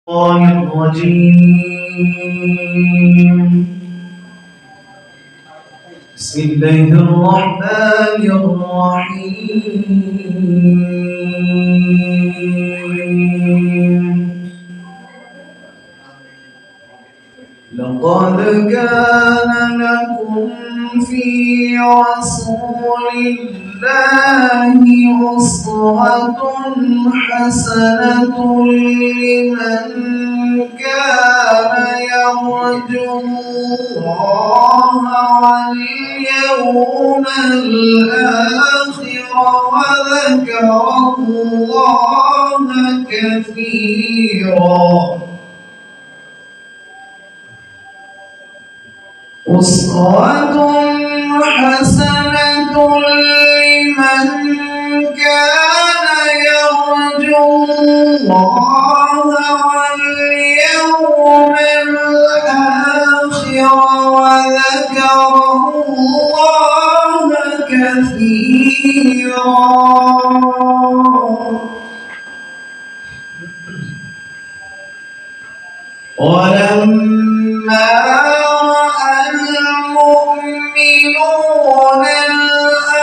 الرجيم. بسم الله الرحمن الرحيم. لقد كان لكم في رسول الله أسوة حسنة لمن كان يرجو الله واليوم الآخر وذكر الله كثيرا. أسوة حسنة لمن كان يرجو الله واليوم الآخر وذكر الله كثيرا. ولما المؤمنون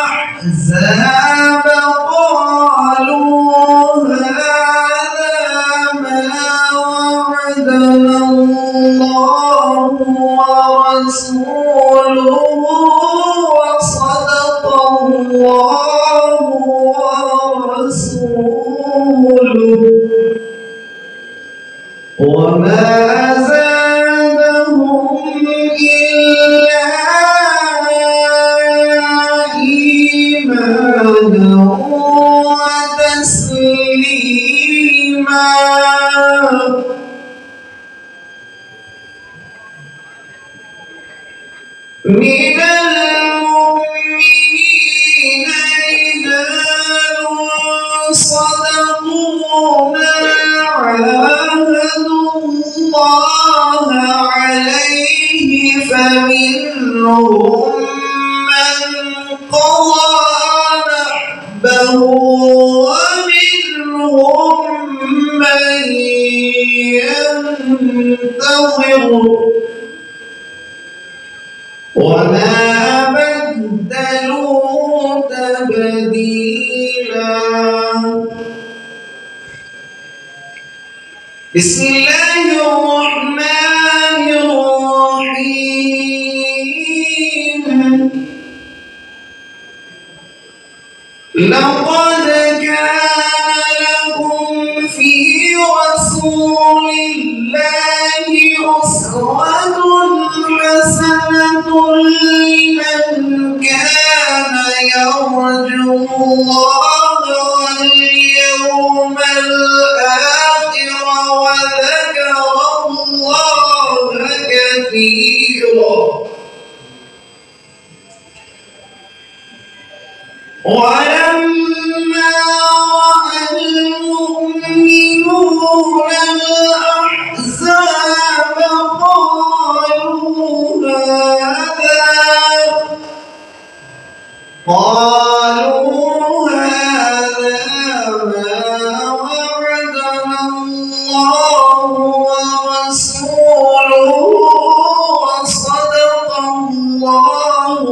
الأحزاب قالوا هذا ما وعدنا الله ورسوله وصدق الله ورسوله وما زادهم إلا إيمانا وتسليما. من المؤمنين رجال صدقوا ما عاهدوا الله عليه فمنهم من قضى نحبه ومنهم من ينتظر وما بدلوا تبديلا. بسم الله الرحمن الرحيم. لقد كان لكم في رسول الله أسوة حسنة لمن كان يرجو الله واليوم الآخر وذكر الله كثيرا. ولما رأى المؤمنون الأحزاب قالوا هذا ما وعدنا الله ورسوله وصدق الله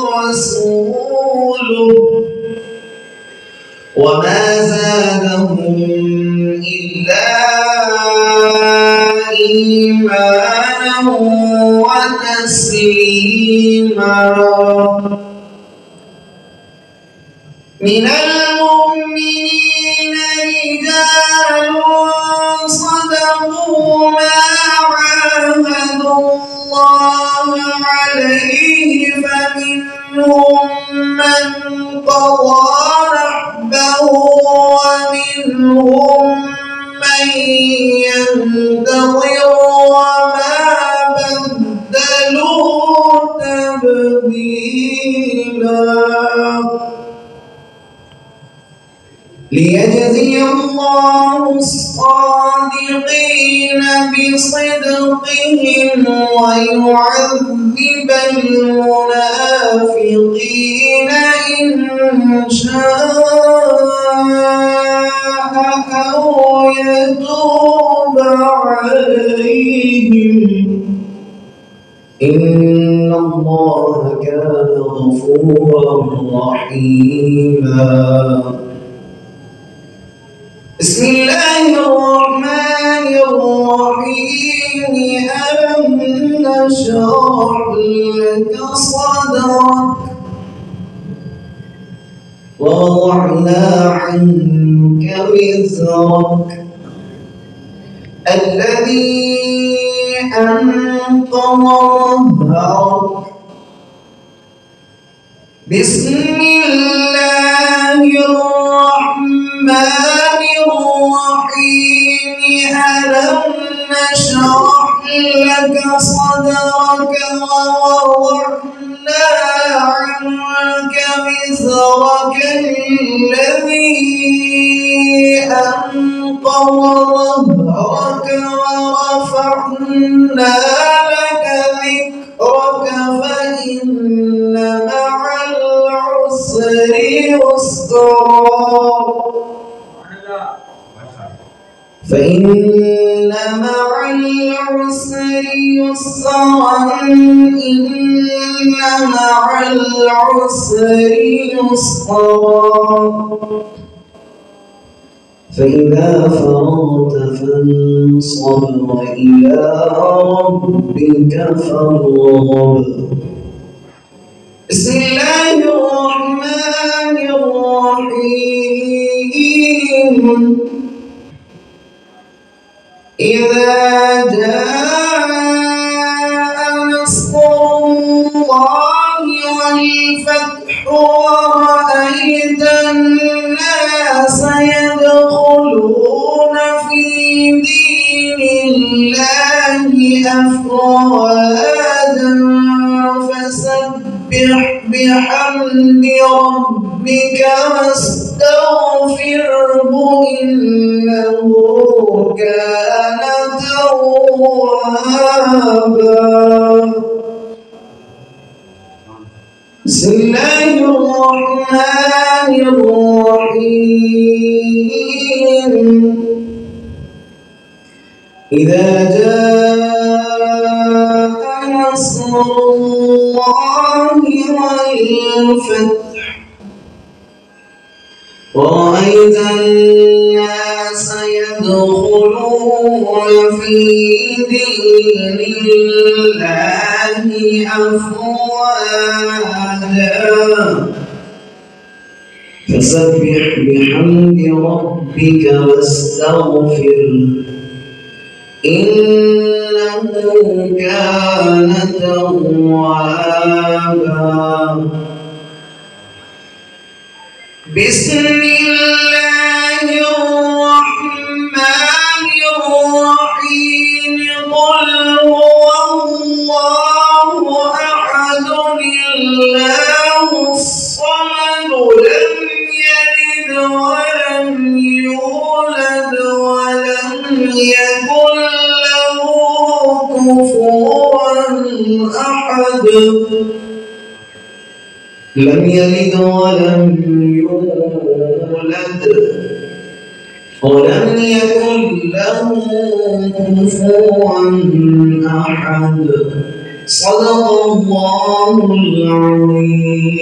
ورسوله وما زادهم إلا إيمانا وتسليما. من المؤمنين رجال صدقوا ما عاهدوا الله عليه فمنهم من قضى نحبه ومنهم من ينتظر وما بدلوا تبديلا. ليجزي الله الصادقين صدقهم ويعذب المنافقين إن شاء أو يتوب عليهم إن الله كان غفورا رحيما. بسم الله الرحمن الرحيم. ألم نشرح لك صدرك ووضعنا عنك وزرك الذي أنقض ظهرك. بسم الله الرحمن الرحيم. ألم نشرح لك صدرك ووضعنا عنك وزرك الذي أنقض ظهرك ورفعنا لك ذكرك فإن مع العسر يسرا. فإن مع العسر يسرا. إن مع العسر يسرا. فإذا فرغت فانصب وإلى ربك فارغب. بسم الله الرحمن الرحيم. إذا جاء نصر الله والفتح ورأيت الناس يدخلون في دين الله أفواجا فسبح بحمد ربك واستغفره إنه كان توابا. بسم الله الرحمن الرحيم. إذا جاء نصر الله والفتح ورأيت الناس يدخلون في دين الله أفواجا فسبح بحمد ربك واستغفره إنه كان توابا. بسم الله الرحمن الرحيم. قل هو الله أحد الله الصمد لم يلد ولم يولد ولم يكن له كفوا أحد. لم يلد ولم يولد ولم يكن له كفوا أحد. صدق الله العظيم.